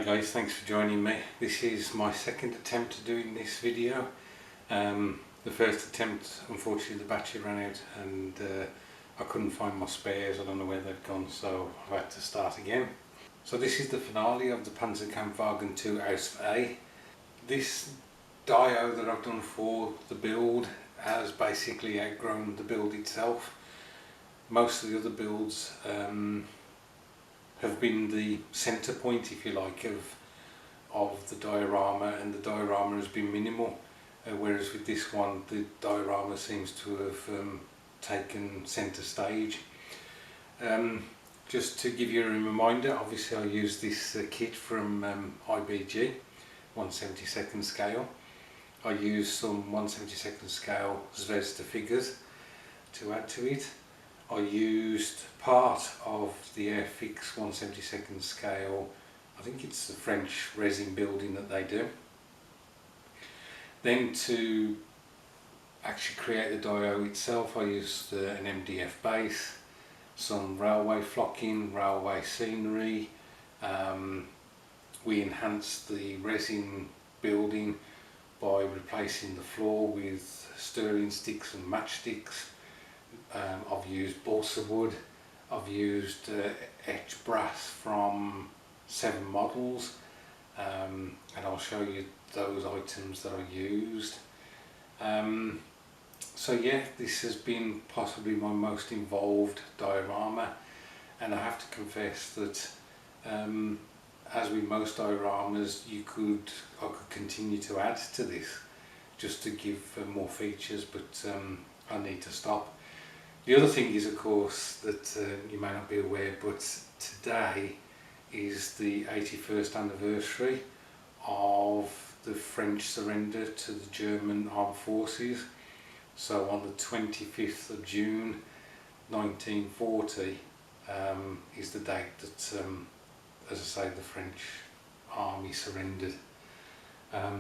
guys, thanks for joining me. This is my second attempt at doing this video. The first attempt, unfortunately the battery ran out and I couldn't find my spares. I don't know where they've gone, so I've had to start again. So this is the finale of the Panzerkampfwagen 2 Ausf.A. This dyno that I've done for the build has basically outgrown the build itself. Most of the other builds have been the centre point, if you like, of the diorama, and the diorama has been minimal, whereas with this one the diorama seems to have taken centre stage. Just to give you a reminder, obviously I used this kit from IBG, 1/72 scale. I used some 1/72 scale Zvezda figures to add to it. I used part of the Airfix 1/72 scale, I think it's the French resin building that they do. Then to actually create the dyno itself, I used an MDF base, some railway flocking, railway scenery. We enhanced the resin building by replacing the floor with stirring sticks and matchsticks. I've used balsa wood, I've used etched brass from 7 models, and I'll show you those items that I used. So yeah, this has been possibly my most involved diorama, and I have to confess that as with most dioramas, I could continue to add to this just to give more features, but I need to stop. The other thing is, of course, that you may not be aware, but today is the 81st anniversary of the French surrender to the German armed forces. So on the 25th of June 1940 is the date that, as I say, the French army surrendered.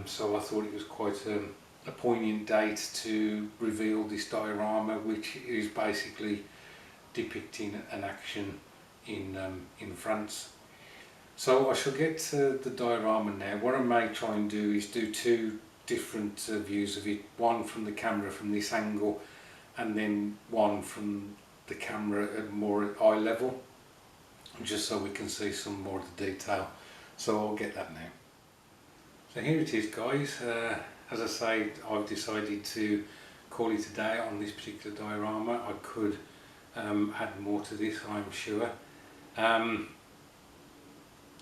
So I thought it was quite a poignant date to reveal this diorama, which is basically depicting an action in France. So I shall get to the diorama now. What I may try and do is do 2 different views of it, one from the camera from this angle, and then one from the camera at more eye level, just so we can see some more of the detail. So I'll get that now. So here it is, guys. As I say, I've decided to call it a day on this particular diorama. I could add more to this, I'm sure.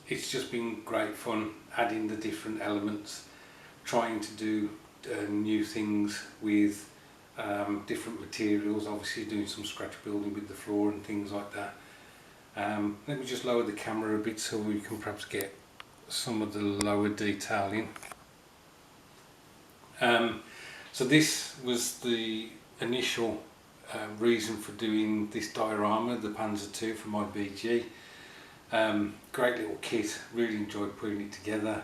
It's just been great fun adding the different elements, trying to do new things with different materials, obviously doing some scratch building with the floor and things like that. Let me just lower the camera a bit so we can perhaps get some of the lower detailing. So this was the initial reason for doing this diorama, the Panzer II from IBG. Great little kit, really enjoyed putting it together.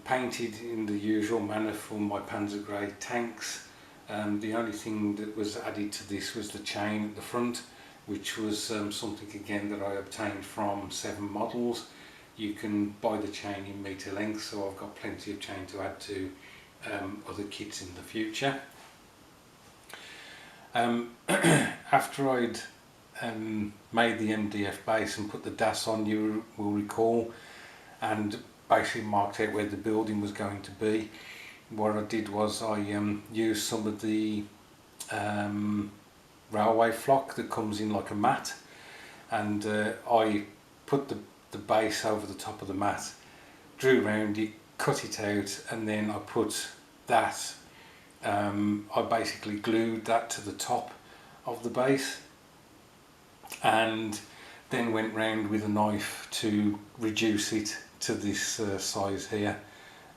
Painted in the usual manner for my Panzer grey tanks. The only thing that was added to this was the chain at the front, which was something again that I obtained from 7 models. You can buy the chain in metre length, so I've got plenty of chain to add to other kits in the future. After I'd made the MDF base and put the DAS on, you will recall, and basically marked out where the building was going to be, what I did was I used some of the railway flock that comes in like a mat, and I put the base over the top of the mat, drew around it, cut it out, and then I put that, I basically glued that to the top of the base, and then went round with a knife to reduce it to this size here,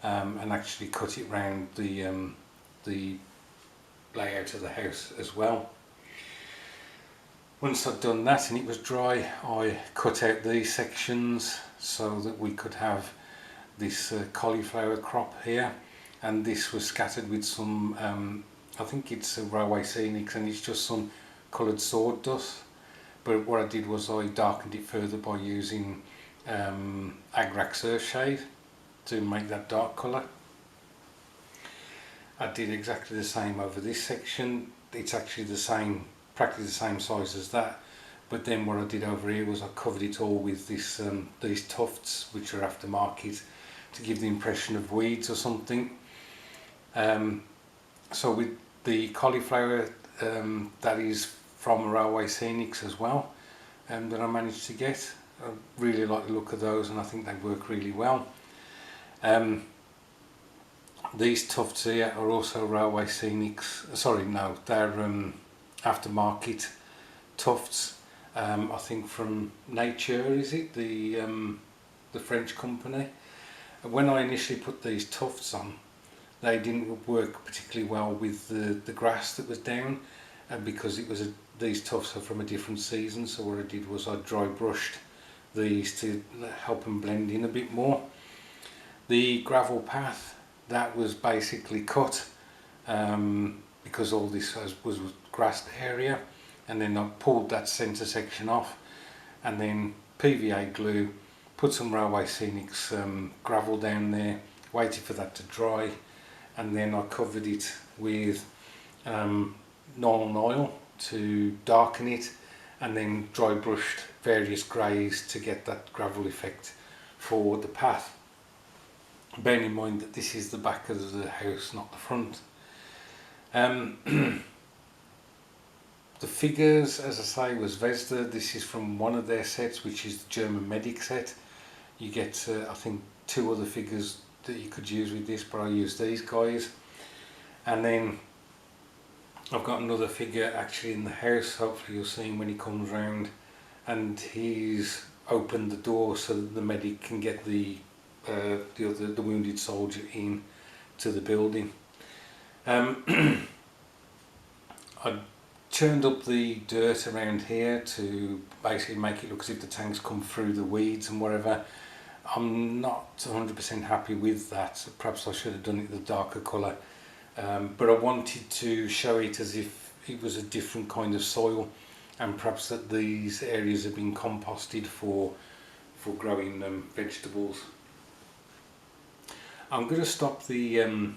and actually cut it round the layout of the house as well. Once I'd done that and it was dry, I cut out these sections so that we could have this cauliflower crop here, and this was scattered with some I think it's a railway scenics, and it's just some coloured sawdust. But what I did was I darkened it further by using Agrax Earthshade to make that dark colour. I did exactly the same over this section. It's actually the same, practically the same size as that, but then what I did over here was I covered it all with this these tufts, which are aftermarket, to give the impression of weeds or something. So with the cauliflower, that is from Railway Scenics as well, that I managed to get. I really like the look of those, and I think they work really well. These tufts here are also Railway Scenics. Sorry, no, they're aftermarket tufts. I think from Nature, is it, the French company. When I initially put these tufts on, they didn't work particularly well with the grass that was down, because it was these tufts are from a different season. So what I did was I dry brushed these to help them blend in a bit more. The gravel path, that was basically cut because all this was grassed area, and then I pulled that centre section off, and then PVA glue, put some Railway Scenics gravel down there, waited for that to dry, and then I covered it with Nylon oil to darken it, and then dry brushed various greys to get that gravel effect for the path. Bearing in mind that this is the back of the house, not the front. The figures, as I say, was Vesda. This is from one of their sets, which is the German Medic set. You get, I think, 2 other figures that you could use with this, but I used these guys. And then I've got another figure actually in the house. Hopefully you'll see him when he comes round, and he's opened the door so that the medic can get the wounded soldier in to the building. I churned up the dirt around here to basically make it look as if the tank's come through the weeds and whatever. I'm not 100% happy with that. Perhaps I should have done it the darker colour, but I wanted to show it as if it was a different kind of soil, and perhaps that these areas have been composted for growing vegetables. I'm going to stop the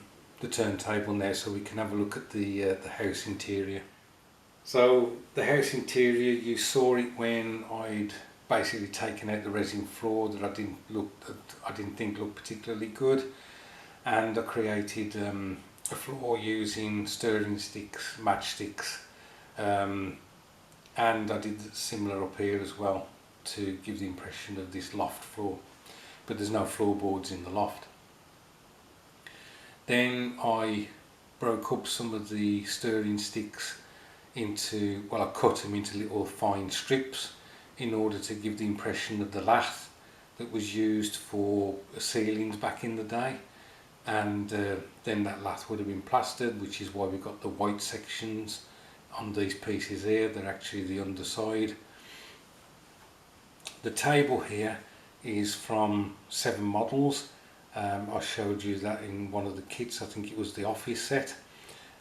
turntable now so we can have a look at the house interior. So the house interior, you saw it when I'd basically taken out the resin floor that I didn't think looked particularly good, and I created a floor using stirring sticks, matchsticks, and I did similar up here as well to give the impression of this loft floor, but there's no floorboards in the loft. Then I broke up some of the stirring sticks into, well, I cut them into little fine strips in order to give the impression of the lath that was used for ceilings back in the day, and then that lath would have been plastered, which is why we got the white sections on these pieces here. They're actually the underside. The table here is from 7 models. I showed you that in one of the kits. I think it was the Office set,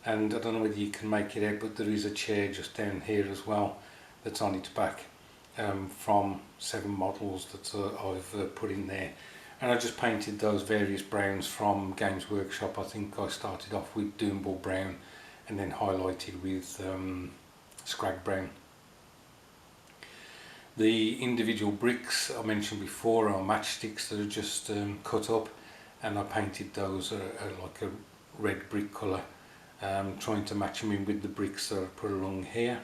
and I don't know whether you can make it out, but there is a chair just down here as well that's on its back, from 7 models that I've put in there. And I just painted those various browns from Games Workshop. I think I started off with Doomball brown and then highlighted with Scrag brown. The individual bricks I mentioned before are matchsticks that are just cut up, and I painted those like a red brick colour, trying to match them in with the bricks that I put along here.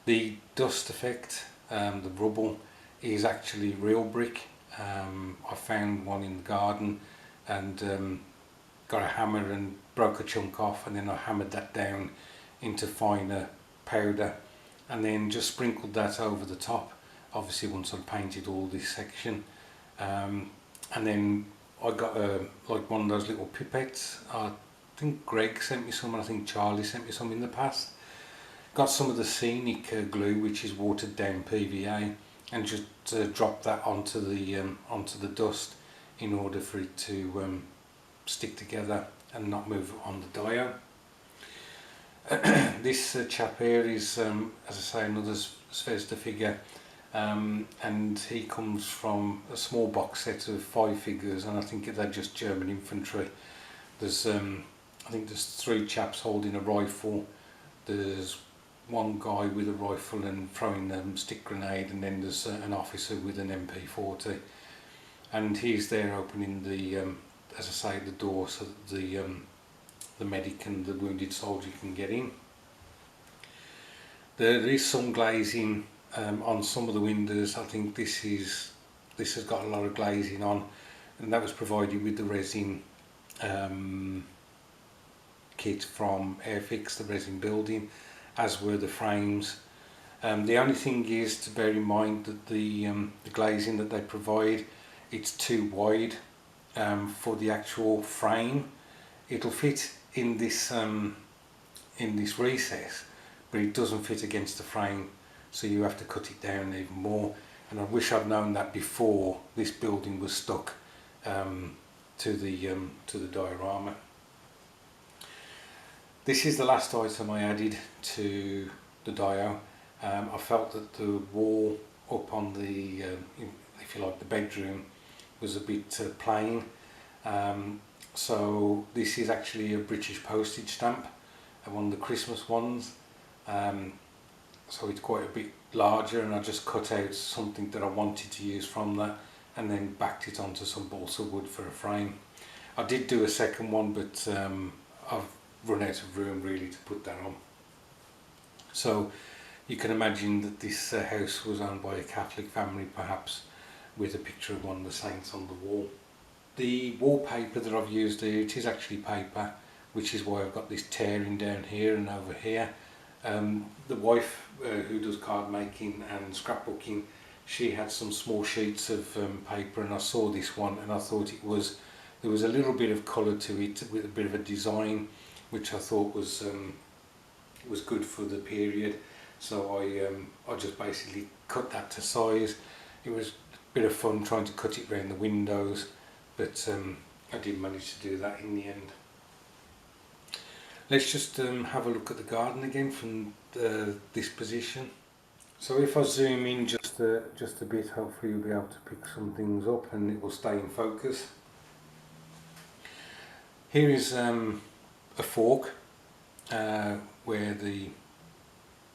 The dust effect, the rubble, is actually real brick. I found one in the garden and got a hammer and broke a chunk off, and then I hammered that down into finer powder, and then just sprinkled that over the top, obviously once I painted all this section. And then I got like one of those little pipettes. I think Greg sent me some, and I think Charlie sent me some in the past. Got some of the Scenic glue, which is watered down PVA, and just dropped that onto the dust in order for it to stick together and not move on the dio. This chap here is, as I say, another Zvezda figure. and he comes from a small box set of 5 figures, and I think they're just German infantry. There's I think there's 3 chaps holding a rifle, there's one guy with a rifle and throwing a stick grenade, and then there's an officer with an MP40, and he's there opening the as I say, the door so that the medic and the wounded soldier can get in. There is some glazing on some of the windows. I think this has got a lot of glazing on, and that was provided with the resin kit from Airfix, the resin building, as were the frames. The only thing is to bear in mind that the glazing that they provide, it's too wide for the actual frame. It'll fit in this recess, but it doesn't fit against the frame, so you have to cut it down even more. And I wish I'd known that before this building was stuck to the diorama. This is the last item I added to the dio. I felt that the wall up on the, if you like, the bedroom was a bit plain. So this is actually a British postage stamp, one of the Christmas ones. So it's quite a bit larger, and I just cut out something that I wanted to use from that and then backed it onto some balsa wood for a frame. I did do a second one, but I've run out of room really to put that on. So you can imagine that this house was owned by a Catholic family, perhaps, with a picture of one of the saints on the wall. The wallpaper that I've used here, it is actually paper, which is why I've got this tearing down here and over here. The wife who does card making and scrapbooking, she had some small sheets of paper, and I saw this one and I thought there was a little bit of colour to it with a bit of a design, which I thought was good for the period. So I just basically cut that to size. It was a bit of fun trying to cut it around the windows, but I did manage to do that in the end. Let's just have a look at the garden again from this position. So if I zoom in just a bit, hopefully you'll be able to pick some things up and it will stay in focus. Here is a fork where the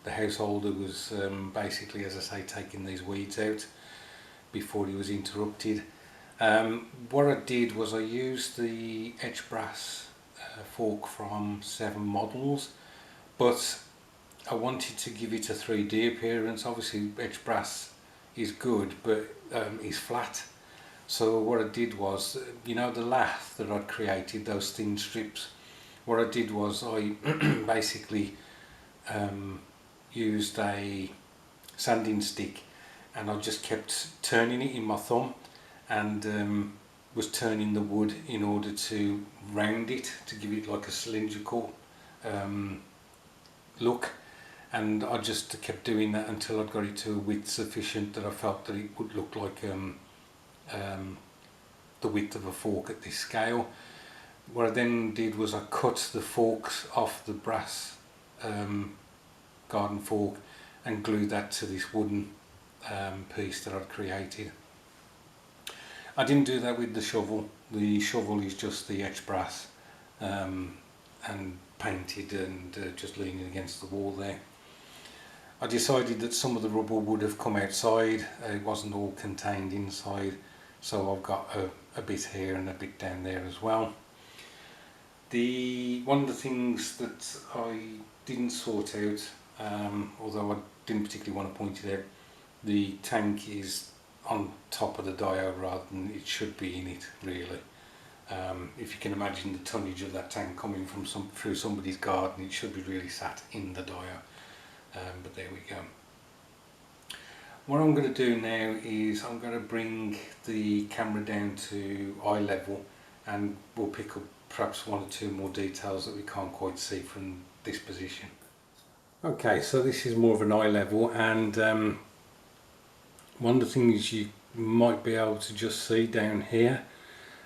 householder was basically, as I say, taking these weeds out before he was interrupted. What I did was I used the etched brass fork from 7 models, but I wanted to give it a 3D appearance. Obviously etched brass is good, but is flat. So what I did was, you know, the lath that I'd created, those thin strips, what I did was I basically used a sanding stick, and I just kept turning it in my thumb and was turning the wood in order to round it, to give it like a cylindrical look. And I just kept doing that until I'd got it to a width sufficient that I felt that it would look like the width of a fork at this scale. What I then did was I cut the forks off the brass garden fork and glued that to this wooden piece that I'd created. I didn't do that with the shovel. The shovel is just the etched brass and painted and just leaning against the wall there. I decided that some of the rubber would have come outside, it wasn't all contained inside, so I've got a bit here and a bit down there as well. One of the things that I didn't sort out, although I didn't particularly want to point it out, the tank is on top of the dio rather than it should be in it, really. If you can imagine the tonnage of that tank coming from through somebody's garden, it should be really sat in the dio. But there we go. What I'm going to do now is I'm going to bring the camera down to eye level, and we'll pick up perhaps 1 or 2 more details that we can't quite see from this position. Okay, so this is more of an eye level, and one of the things you might be able to just see down here,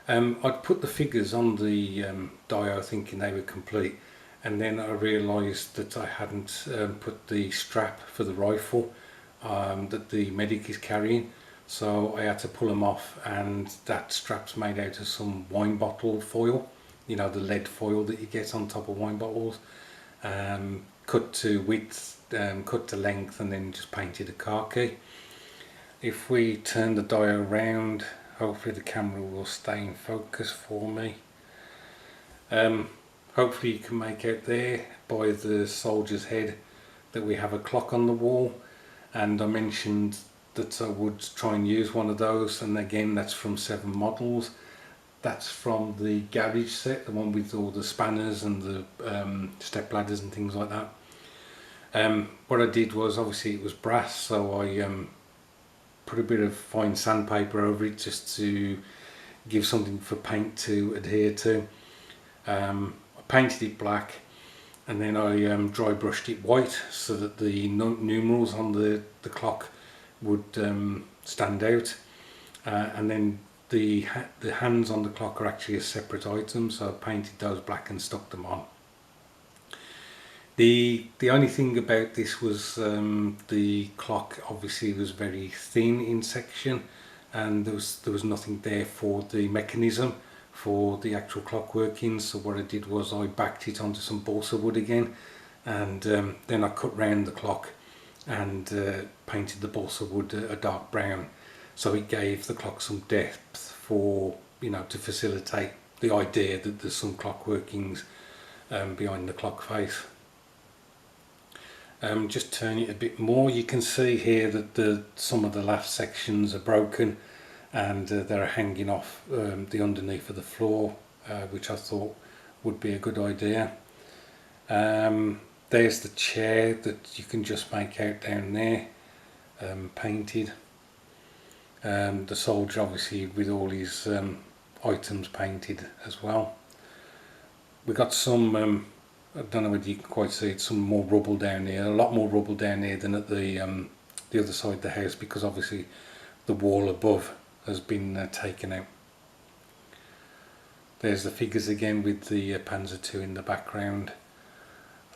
I'd put the figures on the dio thinking they were complete, and then I realised that I hadn't put the strap for the rifle that the medic is carrying, so I had to pull them off, and that strap's made out of some wine bottle foil, you know, the lead foil that you get on top of wine bottles, cut to width, cut to length, and then just painted a khaki. If we turn the dial around, hopefully the camera will stay in focus for me. Hopefully you can make out there by the soldier's head that we have a clock on the wall, and I mentioned that I would try and use one of those, and again that's from 7 models. That's from the garage set, the one with all the spanners and the step ladders and things like that. What I did was, obviously it was brass, so I put a bit of fine sandpaper over it just to give something for paint to adhere to. I painted it black, and then I dry brushed it white so that the numerals on the clock would stand out, and then the hands on the clock are actually a separate item, so I painted those black and stuck them on. The only thing about this was the clock obviously was very thin in section, and there was nothing there for the mechanism for the actual clock working. So what I did was I backed it onto some balsa wood again, and then I cut round the clock and painted the balsa wood a dark brown, so it gave the clock some depth for, you know, to facilitate the idea that there's some clock workings behind the clock face. Just turn it a bit more, you can see here that some of the last sections are broken, and they're hanging off the underneath of the floor, which I thought would be a good idea. There's the chair that you can just make out down there, painted. The soldier obviously with all his items painted as well. We got some I don't know whether you can quite see it, some more rubble down here, a lot more rubble down here than at the other side of the house, because obviously the wall above has been taken out. There's the figures again with the Panzer II in the background.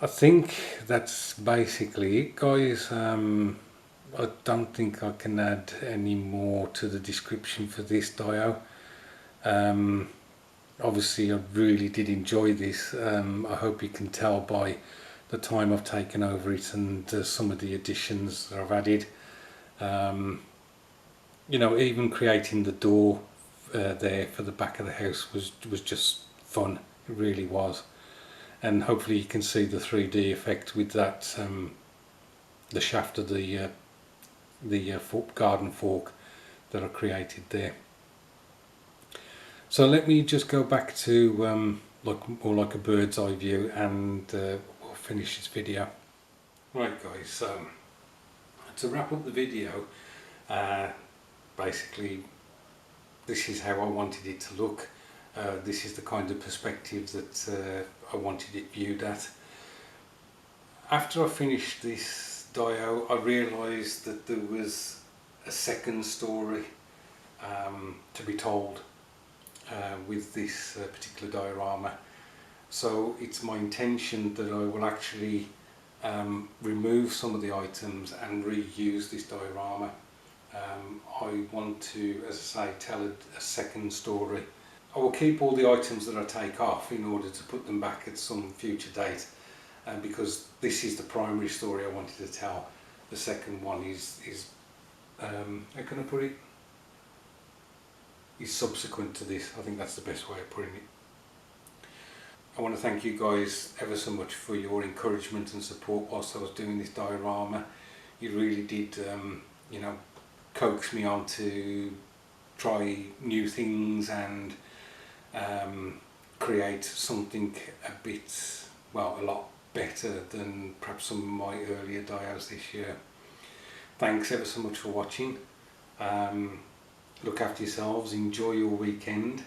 I think that's basically it, guys. I don't think I can add any more to the description for this dio. Obviously I really did enjoy this. I hope you can tell by the time I've taken over it and some of the additions that I've added. You know, even creating the door there for the back of the house was just fun. It really was. And hopefully you can see the 3D effect with that, the shaft of the garden fork that I created there. So let me just go back to more like a bird's eye view, and we'll finish this video. Right guys, so to wrap up the video, basically this is how I wanted it to look. This is the kind of perspective that I wanted it viewed at. After I finished this dio, I realised that there was a second story to be told with this particular diorama. So it's my intention that I will actually remove some of the items and reuse this diorama. I want to, as I say, tell a second story. I will keep all the items that I take off in order to put them back at some future date, because this is the primary story I wanted to tell. The second one is how can I put it? Is subsequent to this. I think that's the best way of putting it. I want to thank you guys ever so much for your encouragement and support whilst I was doing this diorama. You really did, you know, coax me on to try new things and create something a bit, well, a lot better than perhaps some of my earlier dios this year. Thanks ever so much for watching. Look after yourselves, enjoy your weekend,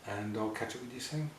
and I'll catch up with you soon.